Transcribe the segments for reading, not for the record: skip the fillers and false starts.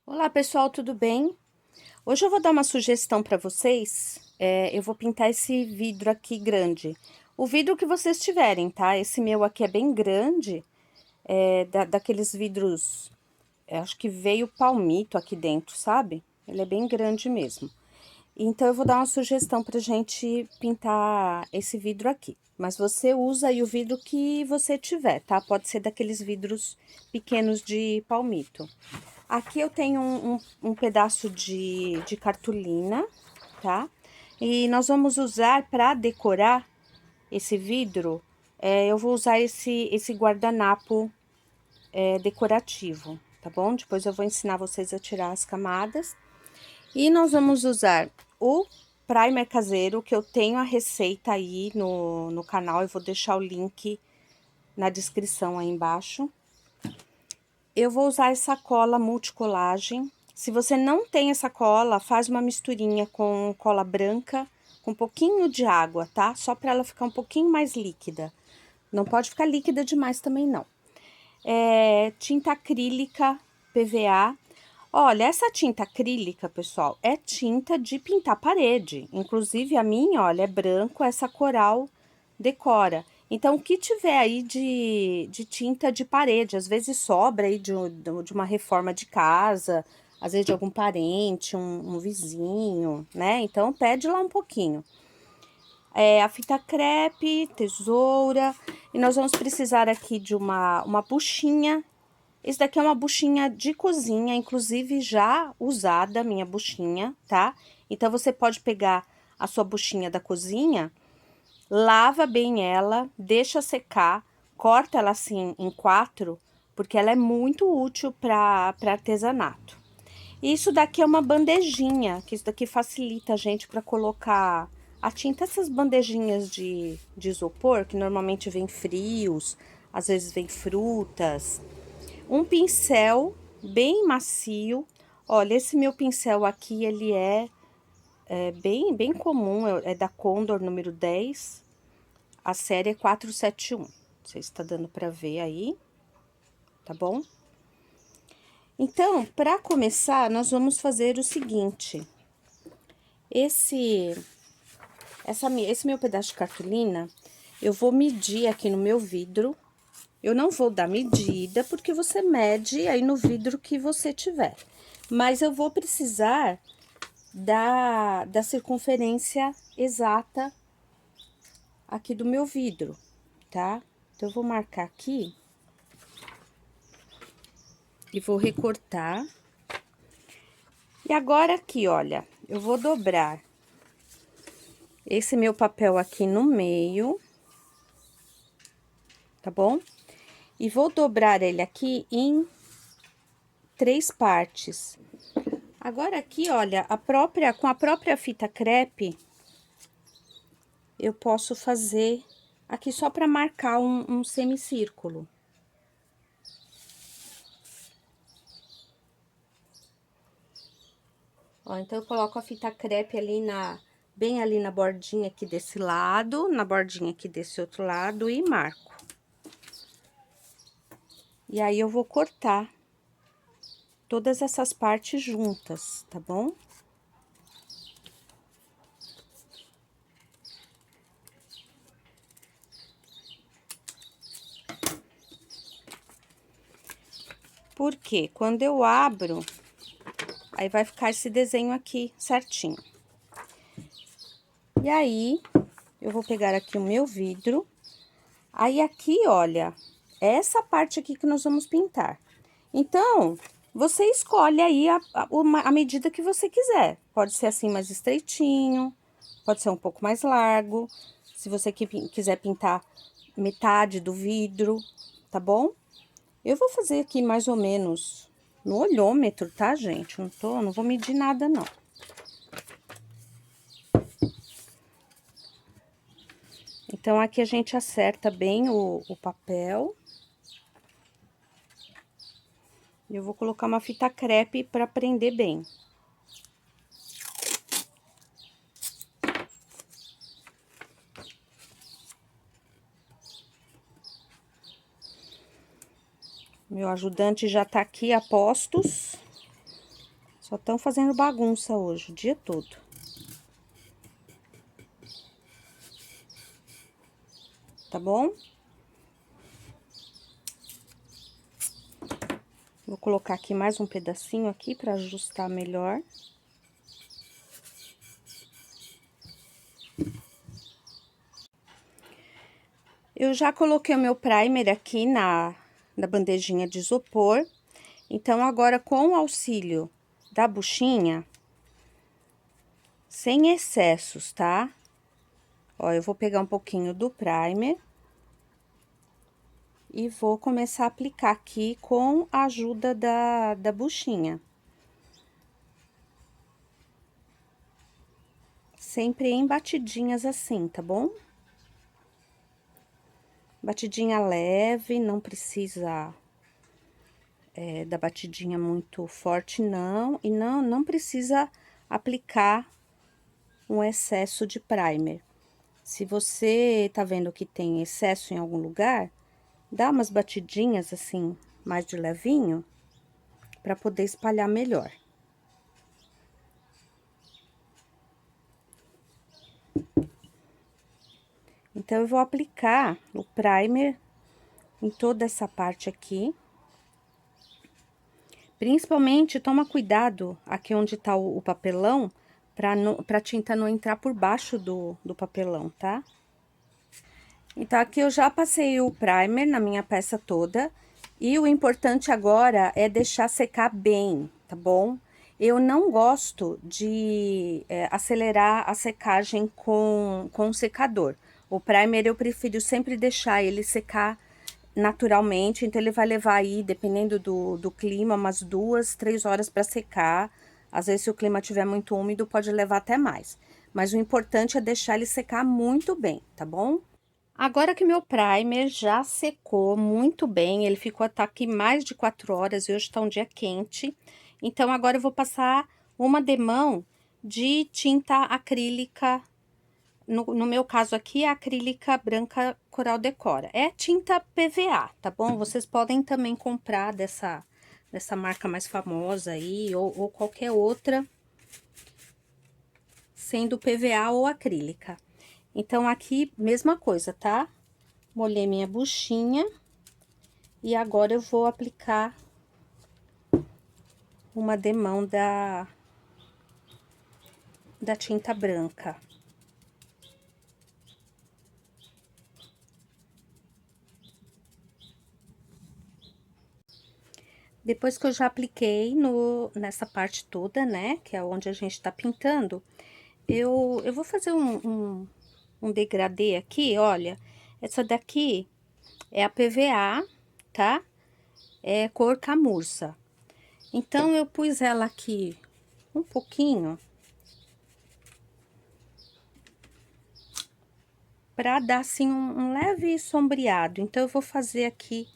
Olá pessoal, tudo bem? Hoje eu vou dar uma sugestão para vocês. Eu vou pintar esse vidro aqui grande. O vidro que vocês tiverem, tá? Esse meu aqui é bem grande, daqueles vidros. Acho que veio palmito aqui dentro, sabe? Ele é bem grande mesmo. Então eu vou dar uma sugestão pra gente pintar esse vidro aqui. Mas você usa aí o vidro que você tiver, tá? Pode ser daqueles vidros pequenos de palmito. Aqui eu tenho um pedaço de cartolina, tá? E nós vamos usar para decorar esse vidro, eu vou usar esse guardanapo decorativo, tá bom? Depois eu vou ensinar vocês a tirar as camadas. E nós vamos usar o primer caseiro, que eu tenho a receita aí no canal, eu vou deixar o link na descrição aí embaixo. Eu vou usar essa cola multicolagem. Se você não tem essa cola, faz uma misturinha com cola branca, com um pouquinho de água, tá? Só para ela ficar um pouquinho mais líquida. Não pode ficar líquida demais também, não. Tinta acrílica PVA. Olha, essa tinta acrílica, pessoal, é tinta de pintar parede. Inclusive, a minha, olha, é branco, essa coral decora. Então, o que tiver aí de tinta de parede, às vezes sobra aí de uma reforma de casa, às vezes de algum parente, um vizinho, né? Então, pede lá um pouquinho. A fita crepe, tesoura, e nós vamos precisar aqui de uma buchinha. Esse daqui é uma buchinha de cozinha, inclusive já usada, minha buchinha, tá? Então, você pode pegar a sua buchinha da cozinha, lava bem ela, deixa secar, corta ela assim em quatro, porque ela é muito útil para artesanato. Isso daqui é uma bandejinha, que isso daqui facilita a gente para colocar a tinta, essas bandejinhas de isopor, que normalmente vem frios, às vezes vem frutas. Um pincel bem macio. Olha, esse meu pincel aqui, ele é bem comum, é da Condor número 10. A série é 471. Não sei se tá dando para ver aí, tá bom? Então, para começar, nós vamos fazer o seguinte. Esse meu pedaço de cartolina, eu vou medir aqui no meu vidro. Eu não vou dar medida, porque você mede aí no vidro que você tiver. Mas eu vou precisar da circunferência exata aqui do meu vidro, tá? Então, eu vou marcar aqui e vou recortar. E agora aqui, olha, eu vou dobrar esse meu papel aqui no meio, tá bom? E vou dobrar ele aqui em 3 partes. Agora aqui, olha, com a própria fita crepe, eu posso fazer aqui só para marcar um semicírculo. Ó, então, eu coloco a fita crepe ali bem ali na bordinha aqui desse lado, na bordinha aqui desse outro lado e marco. E aí, eu vou cortar todas essas partes juntas, tá bom? Porque quando eu abro, aí vai ficar esse desenho aqui certinho. E aí, eu vou pegar aqui o meu vidro. Aí, aqui, olha, essa parte aqui que nós vamos pintar. Então, você escolhe aí a medida que você quiser. Pode ser assim mais estreitinho, pode ser um pouco mais largo. Se você quiser pintar metade do vidro, tá bom? Eu vou fazer aqui mais ou menos no olhômetro, tá, gente? Não vou medir nada, não. Então, aqui a gente acerta bem o papel. Eu vou colocar uma fita crepe para prender bem. Meu ajudante já tá aqui a postos. Só estão fazendo bagunça hoje, o dia todo. Tá bom? Vou colocar aqui mais um pedacinho aqui para ajustar melhor. Eu já coloquei o meu primer aqui na bandejinha de isopor. Então, agora, com o auxílio da buchinha, sem excessos, tá? Ó, eu vou pegar um pouquinho do primer e vou começar a aplicar aqui com a ajuda da buchinha. Sempre em batidinhas assim, tá bom? Batidinha leve, não precisa da batidinha muito forte, não. E não precisa aplicar um excesso de primer. Se você tá vendo que tem excesso em algum lugar, dá umas batidinhas assim, mais de levinho, para poder espalhar melhor. Então, eu vou aplicar o primer em toda essa parte aqui. Principalmente, toma cuidado aqui onde tá o papelão, pra tinta não entrar por baixo do papelão, tá? Então, aqui eu já passei o primer na minha peça toda. E o importante agora é deixar secar bem, tá bom? Eu não gosto de acelerar a secagem com o secador. O primer eu prefiro sempre deixar ele secar naturalmente, então ele vai levar aí, dependendo do clima, umas 2, 3 horas para secar. Às vezes, se o clima estiver muito úmido, pode levar até mais. Mas o importante é deixar ele secar muito bem, tá bom? Agora que meu primer já secou muito bem, ele ficou até aqui mais de 4 horas, e hoje tá um dia quente. Então, agora eu vou passar uma demão de tinta acrílica. No meu caso aqui, é a acrílica branca Coral Decora. É tinta PVA, tá bom? Vocês podem também comprar dessa marca mais famosa aí, ou qualquer outra, sendo PVA ou acrílica. Então, aqui, mesma coisa, tá? Molhei minha buchinha. E agora eu vou aplicar uma demão da tinta branca. Depois que eu já apliquei nessa parte toda, né, que é onde a gente tá pintando, eu vou fazer um degradê aqui, olha. Essa daqui é a PVA, tá? É cor camurça. Então, eu pus ela aqui um pouquinho, pra dar, assim, um leve sombreado. Então, eu vou fazer aqui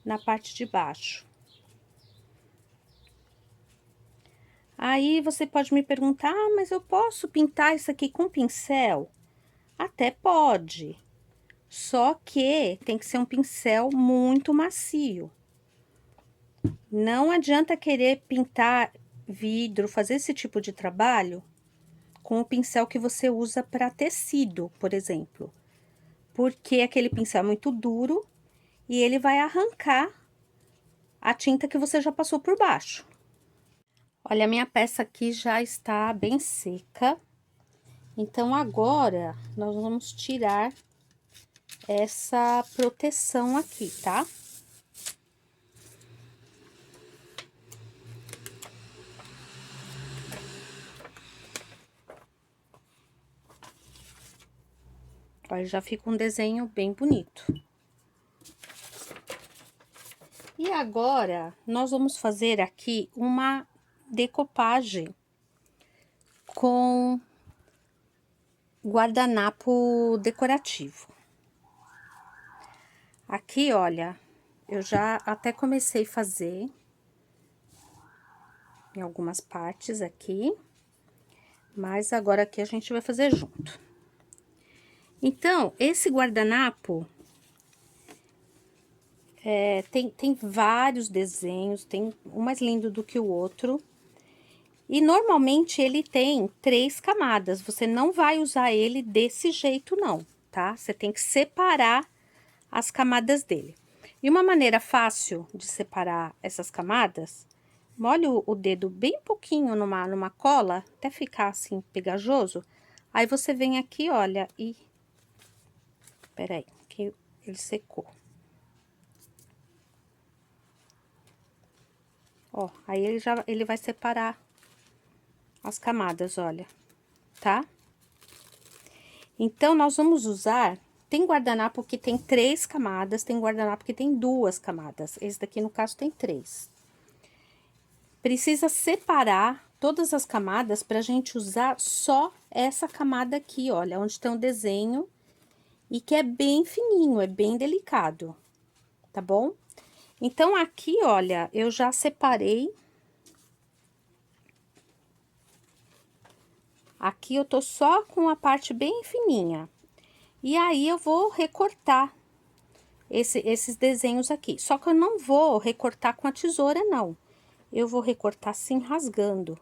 na parte de baixo. Aí, você pode me perguntar, ah, mas eu posso pintar isso aqui com pincel? Até pode, só que tem que ser um pincel muito macio. Não adianta querer pintar vidro, fazer esse tipo de trabalho com o pincel que você usa para tecido, por exemplo. Porque aquele pincel é muito duro e ele vai arrancar a tinta que você já passou por baixo. Olha, a minha peça aqui já está bem seca. Então, agora, nós vamos tirar essa proteção aqui, tá? Olha, já fica um desenho bem bonito. E agora, nós vamos fazer aqui uma decopagem com guardanapo decorativo. Aqui, olha, eu já até comecei a fazer em algumas partes aqui, mas agora aqui a gente vai fazer junto. Então, esse guardanapo tem vários desenhos, tem um mais lindo do que o outro. E normalmente ele tem 3 camadas, você não vai usar ele desse jeito não, tá? Você tem que separar as camadas dele. E uma maneira fácil de separar essas camadas, molhe o dedo bem pouquinho numa cola, até ficar assim pegajoso. Aí você vem aqui, olha, e... Peraí, que ele secou. Ó, aí ele vai separar as camadas, olha, tá? Então, nós vamos usar... Tem guardanapo que tem 3 camadas, tem guardanapo que tem 2 camadas. Esse daqui, no caso, tem 3. Precisa separar todas as camadas pra gente usar só essa camada aqui, olha, onde tem o desenho. E que é bem fininho, é bem delicado, tá bom? Então, aqui, olha, eu já separei. Aqui eu tô só com a parte bem fininha. E aí, eu vou recortar esses desenhos aqui. Só que eu não vou recortar com a tesoura, não. Eu vou recortar assim, rasgando.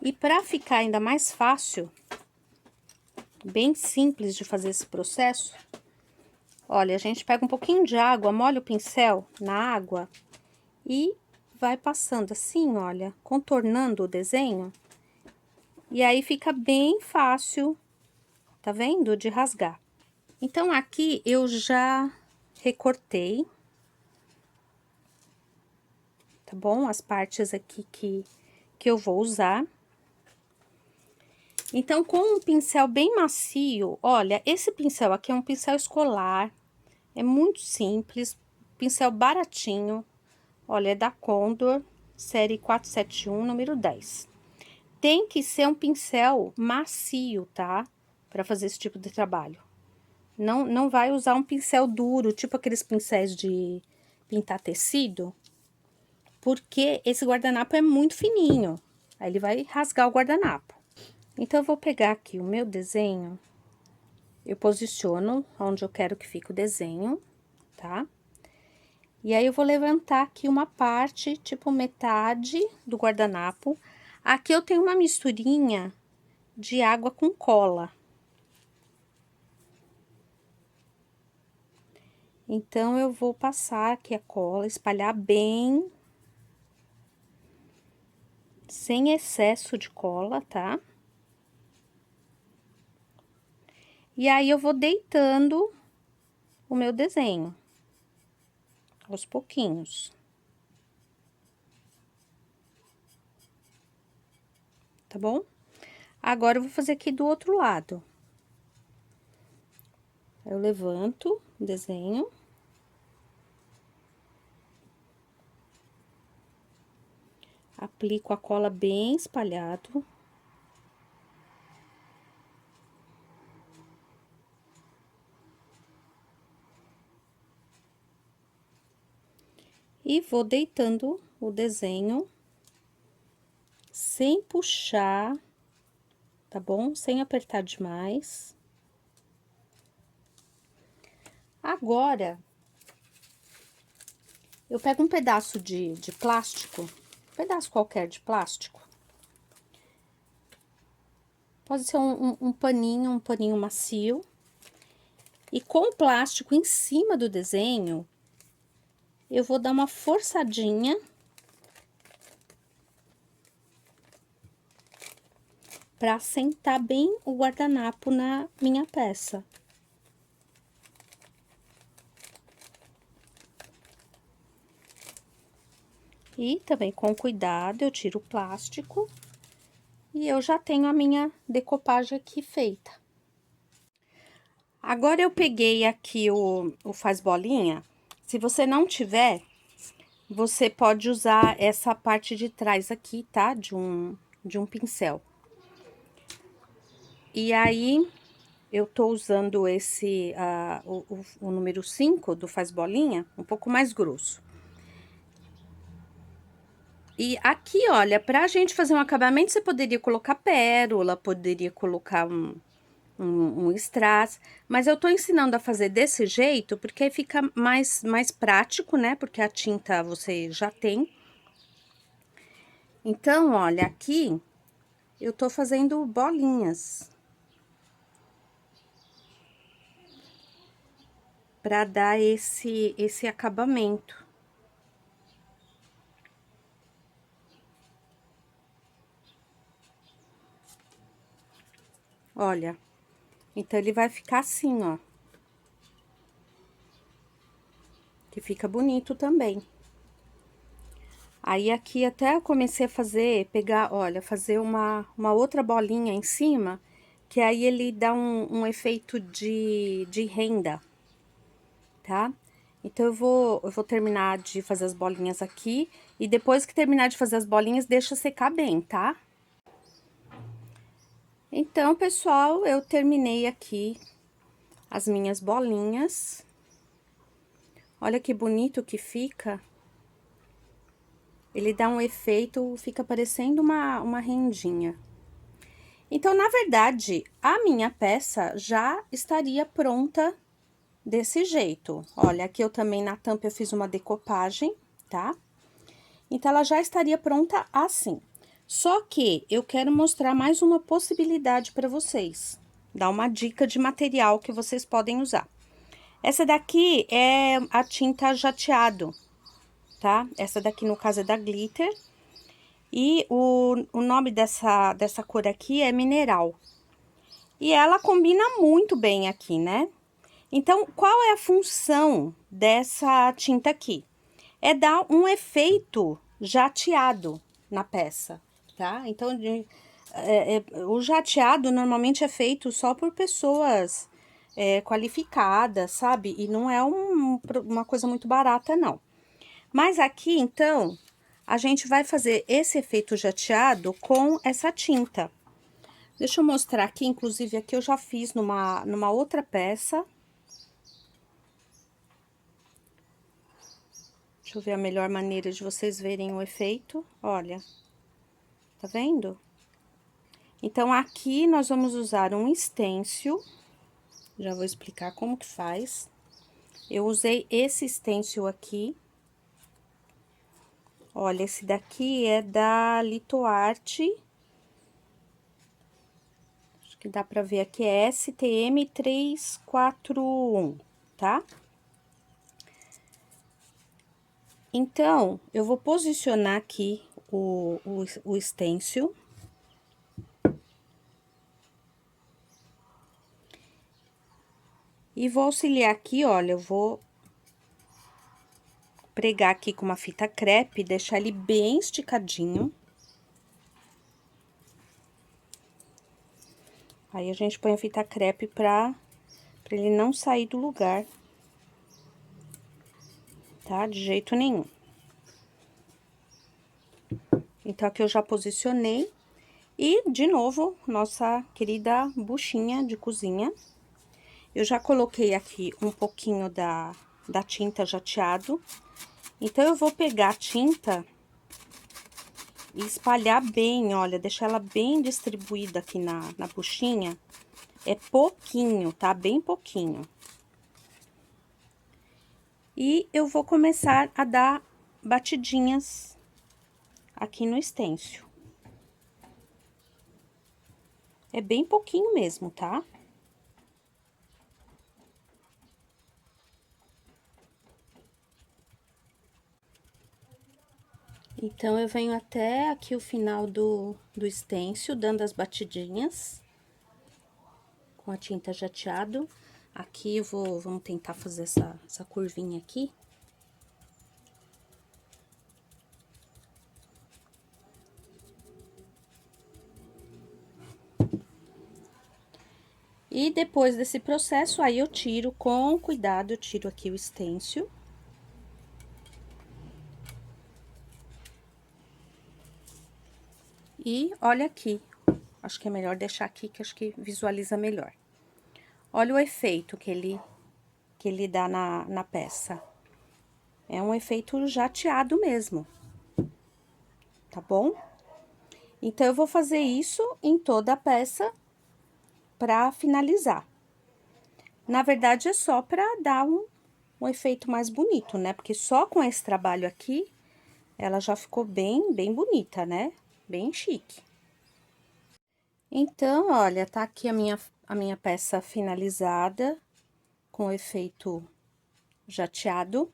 E pra ficar ainda mais fácil, bem simples de fazer esse processo, olha, a gente pega um pouquinho de água, molha o pincel na água e vai passando assim, olha, contornando o desenho. E aí fica bem fácil, tá vendo? De rasgar. Então, aqui eu já recortei, tá bom? As partes aqui que eu vou usar. Então, com um pincel bem macio, olha, esse pincel aqui é um pincel escolar, é muito simples, pincel baratinho, olha, é da Condor, série 471, número 10. Tem que ser um pincel macio, tá? Pra fazer esse tipo de trabalho. Não vai usar um pincel duro, tipo aqueles pincéis de pintar tecido, porque esse guardanapo é muito fininho, aí ele vai rasgar o guardanapo. Então, eu vou pegar aqui o meu desenho, eu posiciono onde eu quero que fique o desenho, tá? E aí, eu vou levantar aqui uma parte, tipo metade do guardanapo. Aqui eu tenho uma misturinha de água com cola. Então, eu vou passar aqui a cola, espalhar bem, sem excesso de cola, tá? E aí, eu vou deitando o meu desenho, aos pouquinhos. Tá bom? Agora, eu vou fazer aqui do outro lado. Eu levanto o desenho. Aplico a cola bem espalhado. E vou deitando o desenho sem puxar, tá bom? Sem apertar demais. Agora, eu pego um pedaço de plástico, um pedaço qualquer de plástico. Pode ser um paninho macio. E com o plástico em cima do desenho, eu vou dar uma forçadinha para assentar bem o guardanapo na minha peça. E também com cuidado eu tiro o plástico e eu já tenho a minha decopagem aqui feita. Agora eu peguei aqui o faz bolinha. Se você não tiver, você pode usar essa parte de trás aqui, tá? De um pincel. E aí, eu tô usando esse, o número 5 do faz bolinha, um pouco mais grosso. E aqui, olha, pra gente fazer um acabamento, você poderia colocar pérola, poderia colocar um strass, mas eu tô ensinando a fazer desse jeito, porque aí fica mais prático, né? Porque a tinta você já tem. Então, olha, aqui eu tô fazendo bolinhas para dar esse acabamento. Olha, então ele vai ficar assim, ó. Que fica bonito também. Aí, aqui até eu comecei a fazer, olha, fazer uma outra bolinha em cima, que aí ele dá um efeito de renda, tá? Então, eu vou terminar de fazer as bolinhas aqui, e depois que terminar de fazer as bolinhas, deixa secar bem, tá? Então, pessoal, eu terminei aqui as minhas bolinhas. Olha que bonito que fica. Ele dá um efeito, fica parecendo uma rendinha. Então, na verdade, a minha peça já estaria pronta desse jeito. Olha, aqui eu também na tampa eu fiz uma decopagem, tá? Então, ela já estaria pronta assim. Só que eu quero mostrar mais uma possibilidade para vocês. Dar uma dica de material que vocês podem usar. Essa daqui é a tinta jateado, tá? Essa daqui, no caso, é da Glitter. E o nome dessa cor aqui é Mineral. E ela combina muito bem aqui, né? Então, qual é a função dessa tinta aqui? É dar um efeito jateado na peça, tá? Então, o jateado normalmente é feito só por pessoas qualificadas, sabe? E não é uma coisa muito barata, não. Mas aqui, então, a gente vai fazer esse efeito jateado com essa tinta. Deixa eu mostrar aqui, inclusive aqui eu já fiz numa outra peça. Deixa eu ver a melhor maneira de vocês verem o efeito. Olha, tá vendo? Então, aqui nós vamos usar um stencil. Já vou explicar como que faz. Eu usei esse stencil aqui. Olha, esse daqui é da Litoarte. Acho que dá pra ver aqui, é STM 341, tá? Então, eu vou posicionar aqui o stencil. E vou auxiliar aqui, olha, eu vou pregar aqui com uma fita crepe, deixar ele bem esticadinho. Aí, a gente põe a fita crepe pra ele não sair do lugar, tá? De jeito nenhum. Então, aqui eu já posicionei. E, de novo, nossa querida buchinha de cozinha. Eu já coloquei aqui um pouquinho da tinta jateado. Então, eu vou pegar a tinta e espalhar bem, olha, deixar ela bem distribuída aqui na buchinha. É pouquinho, tá? Bem pouquinho. E eu vou começar a dar batidinhas aqui no stencil. É bem pouquinho mesmo, tá? Então, eu venho até aqui o final do stencil, dando as batidinhas com a tinta jateado. Aqui, vamos tentar fazer essa curvinha aqui. E depois desse processo, aí eu tiro com cuidado, eu tiro aqui o stencil. E olha aqui, acho que é melhor deixar aqui, que acho que visualiza melhor. Olha o efeito que ele dá na peça. É um efeito jateado mesmo, tá bom? Então, eu vou fazer isso em toda a peça pra finalizar. Na verdade, é só pra dar um efeito mais bonito, né? Porque só com esse trabalho aqui, ela já ficou bem bonita, né? bem chique. Então, olha, tá aqui a minha peça finalizada, com o efeito jateado.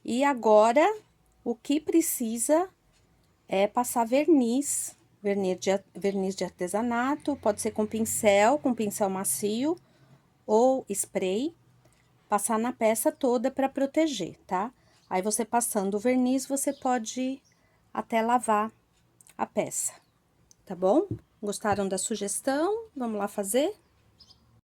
E agora, o que precisa é passar verniz, verniz de artesanato, pode ser com pincel macio ou spray, passar na peça toda para proteger, tá? Aí, você passando o verniz, você pode até lavar a peça, tá bom? Gostaram da sugestão? Vamos lá fazer?